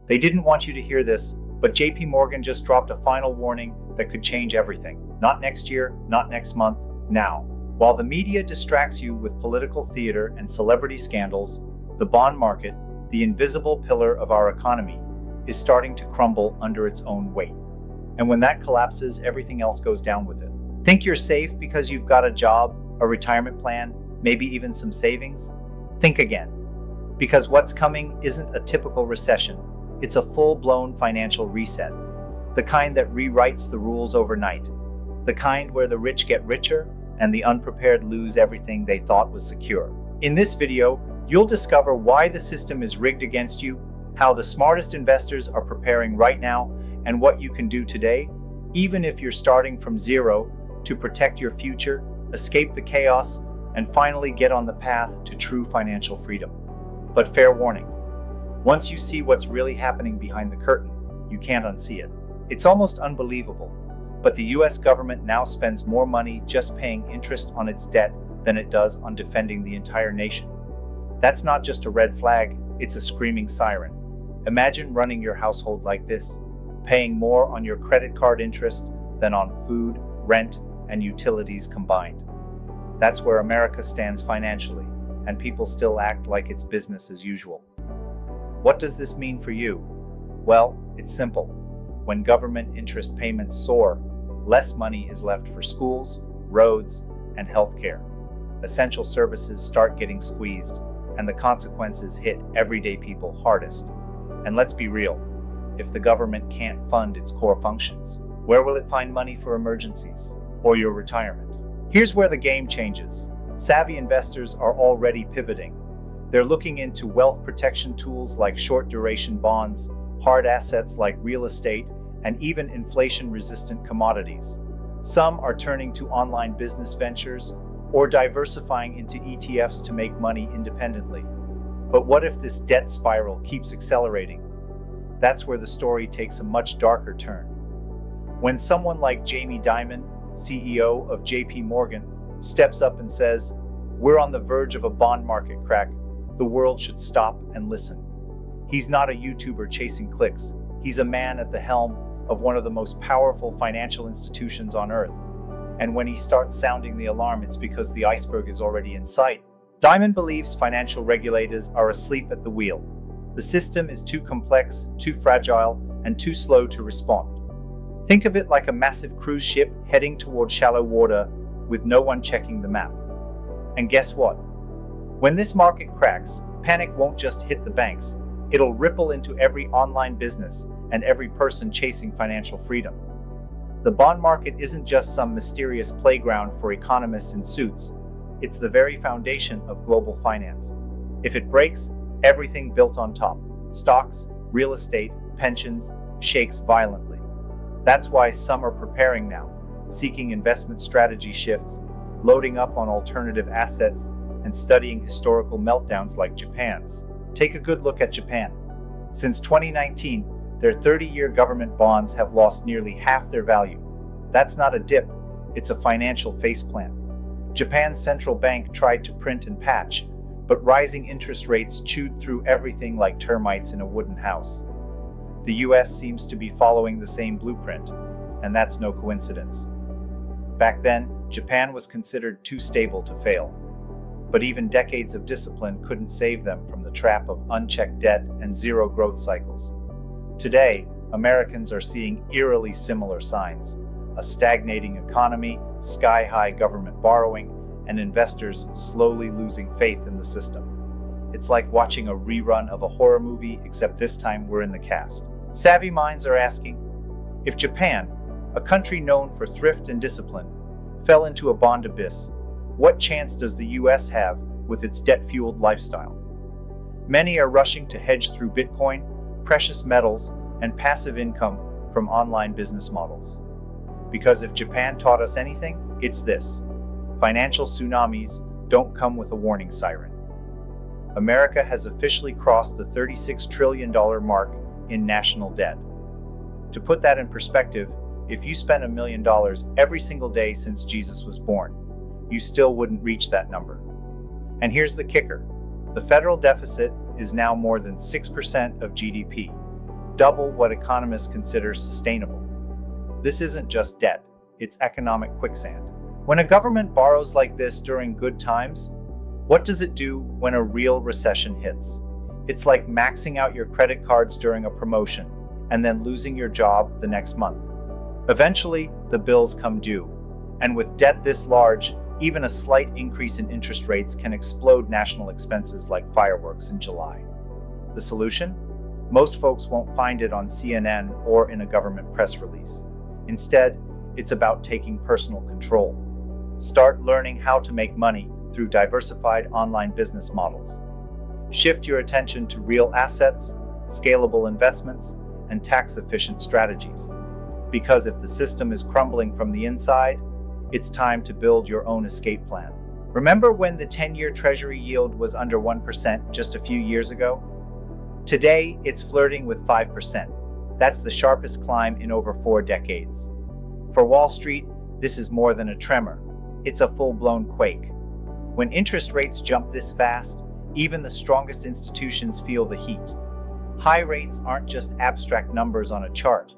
They didn't want you to hear this, but JPMorgan just dropped a final warning that could change everything. Not next year, not next month, now. While the media distracts you with political theater and celebrity scandals, the bond market, the invisible pillar of our economy, is starting to crumble under its own weight. And when that collapses, everything else goes down with it. Think you're safe because you've got a job, a retirement plan, maybe even some savings? Think again. Because what's coming isn't a typical recession. It's a full-blown financial reset. The kind that rewrites the rules overnight. The kind where the rich get richer and the unprepared lose everything they thought was secure. In this video, you'll discover why the system is rigged against you, how the smartest investors are preparing right now, and what you can do today, even if you're starting from zero, to protect your future, escape the chaos, and finally get on the path to true financial freedom. But fair warning, once you see what's really happening behind the curtain, you can't unsee it. It's almost unbelievable, but the US government now spends more money just paying interest on its debt than it does on defending the entire nation. That's not just a red flag, it's a screaming siren. Imagine running your household like this, paying more on your credit card interest than on food, rent, and utilities combined. That's where America stands financially, and people still act like it's business as usual. What does this mean for you? Well, it's simple. When government interest payments soar, less money is left for schools, roads, and healthcare. Essential services start getting squeezed, and the consequences hit everyday people hardest. And let's be real, if the government can't fund its core functions, where will it find money for emergencies or your retirement? Here's where the game changes. Savvy investors are already pivoting. They're looking into wealth protection tools like short-duration bonds, hard assets like real estate, and even inflation-resistant commodities. Some are turning to online business ventures or diversifying into ETFs to make money independently. But what if this debt spiral keeps accelerating? That's where the story takes a much darker turn. When someone like Jamie Dimon, CEO of JPMorgan, steps up and says, "We're on the verge of a bond market crack. The world should stop and listen." He's not a YouTuber chasing clicks. He's a man at the helm of one of the most powerful financial institutions on earth. And when he starts sounding the alarm, it's because the iceberg is already in sight. Dimon believes financial regulators are asleep at the wheel. The system is too complex, too fragile, and too slow to respond. Think of it like a massive cruise ship heading toward shallow water with no one checking the map. And guess what? When this market cracks, panic won't just hit the banks. It'll ripple into every online business and every person chasing financial freedom. The bond market isn't just some mysterious playground for economists in suits. It's the very foundation of global finance. If it breaks, everything built on top, stocks, real estate, pensions, shakes violently. That's why some are preparing now, seeking investment strategy shifts, loading up on alternative assets, and studying historical meltdowns like Japan's. Take a good look at Japan. Since 2019, their 30-year government bonds have lost nearly half their value. That's not a dip, it's a financial faceplant. Japan's central bank tried to print and patch, but rising interest rates chewed through everything like termites in a wooden house. The US seems to be following the same blueprint, and that's no coincidence. Back then, Japan was considered too stable to fail. But even decades of discipline couldn't save them from the trap of unchecked debt and zero growth cycles. Today, Americans are seeing eerily similar signs: a stagnating economy, sky-high government borrowing, and investors slowly losing faith in the system. It's like watching a rerun of a horror movie, except this time we're in the cast. Savvy minds are asking, if Japan, a country known for thrift and discipline, fell into a bond abyss, what chance does the US have with its debt-fueled lifestyle? Many are rushing to hedge through Bitcoin, precious metals, and passive income from online business models. Because if Japan taught us anything, it's this: financial tsunamis don't come with a warning siren. America has officially crossed the $36 trillion mark in national debt. To put that in perspective, if you spent $1 million every single day since Jesus was born, you still wouldn't reach that number. And here's the kicker: the federal deficit is now more than 6% of GDP. double what economists consider sustainable. This isn't just debt, it's economic quicksand. When a government borrows like this during good times, what does it do when a real recession hits? It's like maxing out your credit cards during a promotion and then losing your job the next month. Eventually, the bills come due, and with debt this large, even a slight increase in interest rates can explode national expenses like fireworks in July. The solution? Most folks won't find it on CNN or in a government press release. Instead, it's about taking personal control. Start learning how to make money through diversified online business models. Shift your attention to real assets, scalable investments, and tax-efficient strategies. Because if the system is crumbling from the inside, it's time to build your own escape plan. Remember when the 10-year Treasury yield was under 1% just a few years ago? Today, it's flirting with 5%. That's the sharpest climb in over 4 decades. For Wall Street, this is more than a tremor. It's a full-blown quake. When interest rates jump this fast, even the strongest institutions feel the heat. High rates aren't just abstract numbers on a chart.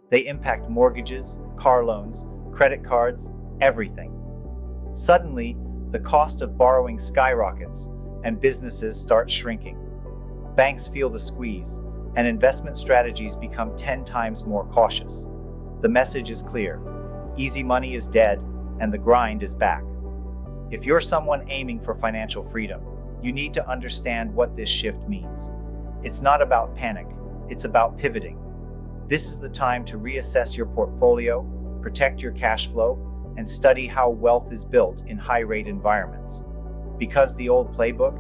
They impact mortgages, car loans, credit cards, everything. Suddenly, the cost of borrowing skyrockets and businesses start shrinking. Banks feel the squeeze, and investment strategies become 10 times more cautious. The message is clear. Easy money is dead, and the grind is back. If you're someone aiming for financial freedom, you need to understand what this shift means. It's not about panic, it's about pivoting. This is the time to reassess your portfolio, protect your cash flow, and study how wealth is built in high-rate environments. Because the old playbook,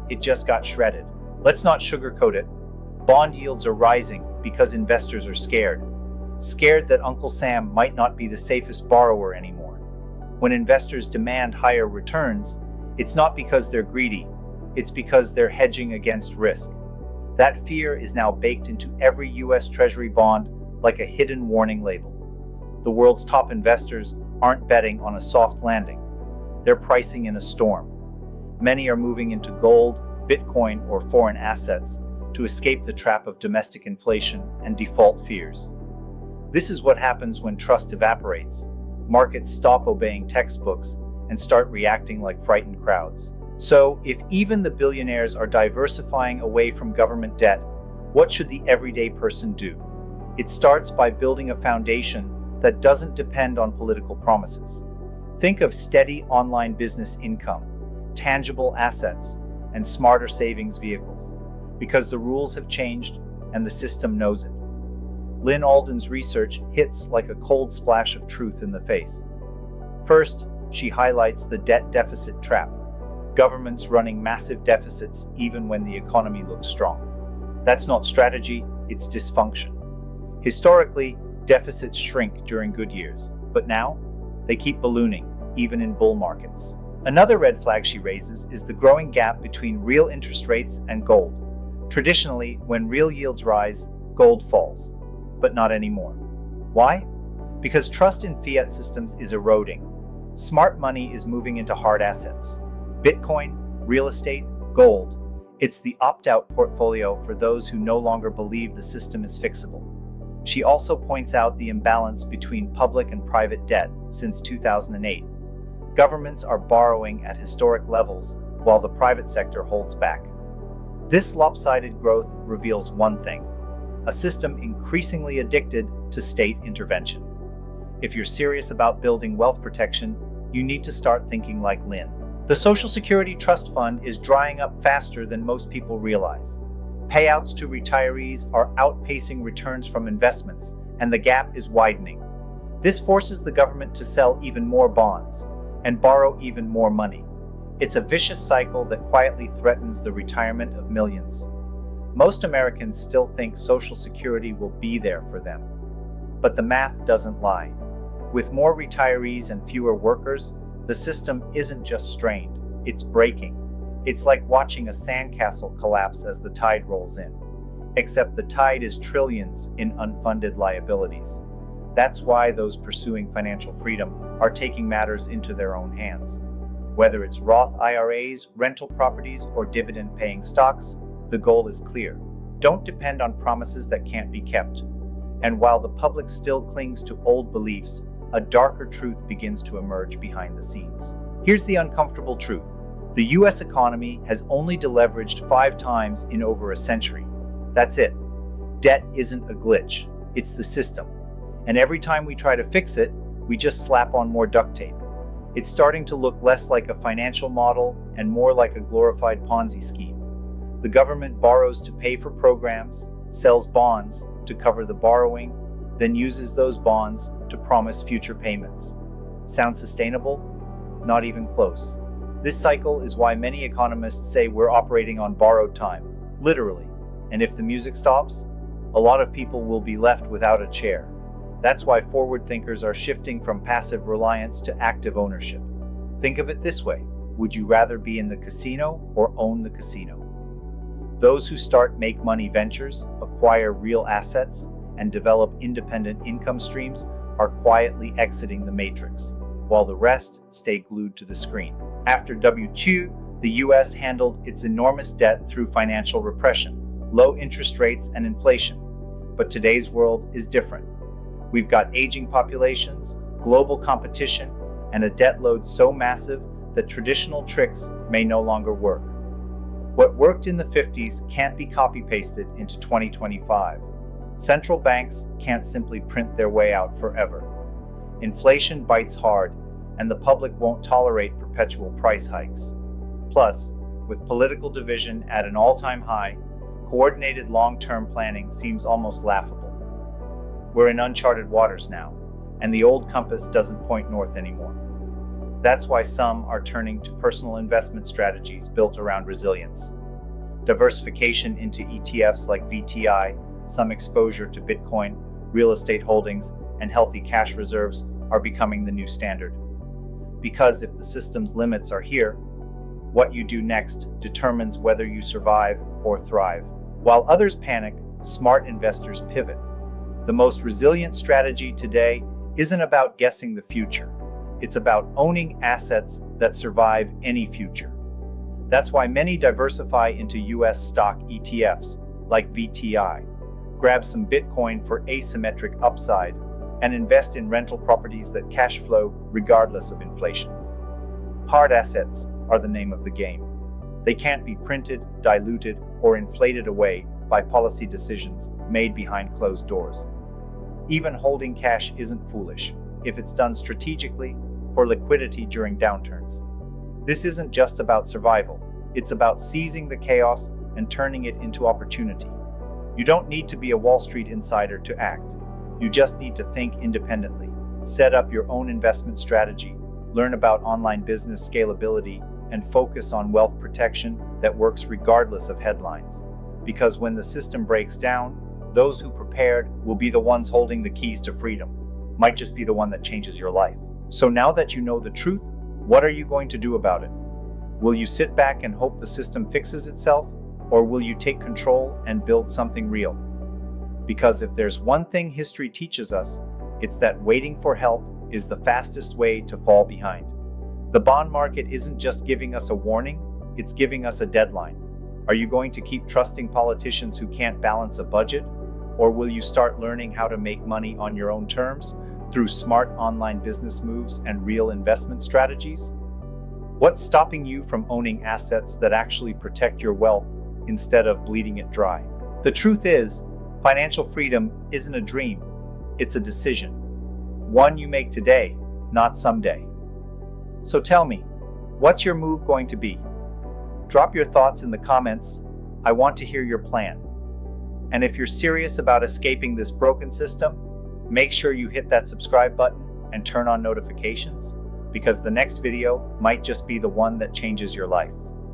it just got shredded. Let's not sugarcoat it. Bond yields are rising because investors are scared. Scared that Uncle Sam might not be the safest borrower anymore. When investors demand higher returns, it's not because they're greedy, it's because they're hedging against risk. That fear is now baked into every US Treasury bond like a hidden warning label. The world's top investors aren't betting on a soft landing. They're pricing in a storm. Many are moving into gold, Bitcoin, or foreign assets to escape the trap of domestic inflation and default fears. This is what happens when trust evaporates. Markets stop obeying textbooks and start reacting like frightened crowds. So, if even the billionaires are diversifying away from government debt, what should the everyday person do? It starts by building a foundation that doesn't depend on political promises. Think of steady online business income, tangible assets, and smarter savings vehicles, because the rules have changed and the system knows it. Lyn Alden's research hits like a cold splash of truth in the face. First, she highlights the debt deficit trap. Governments running massive deficits even when the economy looks strong. That's not strategy, it's dysfunction. Historically, deficits shrink during good years, but now they keep ballooning, even in bull markets. Another red flag she raises is the growing gap between real interest rates and gold. Traditionally, when real yields rise, gold falls, but not anymore. Why? Because trust in fiat systems is eroding. Smart money is moving into hard assets. Bitcoin, real estate, gold. It's the opt-out portfolio for those who no longer believe the system is fixable. She also points out the imbalance between public and private debt since 2008. Governments are borrowing at historic levels while the private sector holds back. This lopsided growth reveals one thing: a system increasingly addicted to state intervention. If you're serious about building wealth protection, you need to start thinking like Lyn. The Social Security Trust Fund is drying up faster than most people realize. Payouts to retirees are outpacing returns from investments, and the gap is widening. This forces the government to sell even more bonds and borrow even more money. It's a vicious cycle that quietly threatens the retirement of millions. Most Americans still think Social Security will be there for them. But the math doesn't lie. With more retirees and fewer workers, the system isn't just strained, it's breaking. It's like watching a sandcastle collapse as the tide rolls in. Except the tide is trillions in unfunded liabilities. That's why those pursuing financial freedom are taking matters into their own hands. Whether it's Roth IRAs, rental properties, or dividend-paying stocks, the goal is clear: Don't depend on promises that can't be kept. And while the public still clings to old beliefs, a darker truth begins to emerge behind the scenes. Here's the uncomfortable truth. The US economy has only deleveraged 5 times in over a century. That's it. Debt isn't a glitch, it's the system. And every time we try to fix it, we just slap on more duct tape. It's starting to look less like a financial model and more like a glorified Ponzi scheme. The government borrows to pay for programs, sells bonds to cover the borrowing, then uses those bonds to promise future payments. Sound sustainable? Not even close. This cycle is why many economists say we're operating on borrowed time, literally. And if the music stops, a lot of people will be left without a chair. That's why forward thinkers are shifting from passive reliance to active ownership. Think of it this way: would you rather be in the casino or own the casino? Those who start make money ventures, acquire real assets, and develop independent income streams are quietly exiting the matrix, while the rest stay glued to the screen. After W2, the US handled its enormous debt through financial repression, low interest rates, and inflation. But today's world is different. We've got aging populations, global competition, and a debt load so massive that traditional tricks may no longer work. What worked in the 50s can't be copy-pasted into 2025. Central banks can't simply print their way out forever. Inflation bites hard, and the public won't tolerate perpetual price hikes. Plus, with political division at an all-time high, coordinated long-term planning seems almost laughable. We're in uncharted waters now, and the old compass doesn't point north anymore. That's why some are turning to personal investment strategies built around resilience. Diversification into ETFs like VTI, some exposure to Bitcoin, real estate holdings, and healthy cash reserves are becoming the new standard. Because if the system's limits are here, what you do next determines whether you survive or thrive. While others panic, smart investors pivot. The most resilient strategy today isn't about guessing the future. It's about owning assets that survive any future. That's why many diversify into US stock ETFs, like VTI, grab some Bitcoin for asymmetric upside, and invest in rental properties that cash flow regardless of inflation. Hard assets are the name of the game. They can't be printed, diluted, or inflated away by policy decisions made behind closed doors. Even holding cash isn't foolish if it's done strategically for liquidity during downturns. This isn't just about survival, it's about seizing the chaos and turning it into opportunity. You don't need to be a Wall Street insider to act. You just need to think independently, set up your own investment strategy, learn about online business scalability, and focus on wealth protection that works regardless of headlines. Because when the system breaks down, those who prepared will be the ones holding the keys to freedom. Might just be the one that changes your life. So now that you know the truth, what are you going to do about it? Will you sit back and hope the system fixes itself, or will you take control and build something real? Because if there's one thing history teaches us, it's that waiting for help is the fastest way to fall behind. The bond market isn't just giving us a warning, it's giving us a deadline. Are you going to keep trusting politicians who can't balance a budget? Or will you start learning how to make money on your own terms through smart online business moves and real investment strategies? What's stopping you from owning assets that actually protect your wealth instead of bleeding it dry? The truth is, financial freedom isn't a dream, it's a decision. One you make today, not someday. So tell me, what's your move going to be? Drop your thoughts in the comments. I want to hear your plan. And if you're serious about escaping this broken system, make sure you hit that subscribe button and turn on notifications, because the next video might just be the one that changes your life.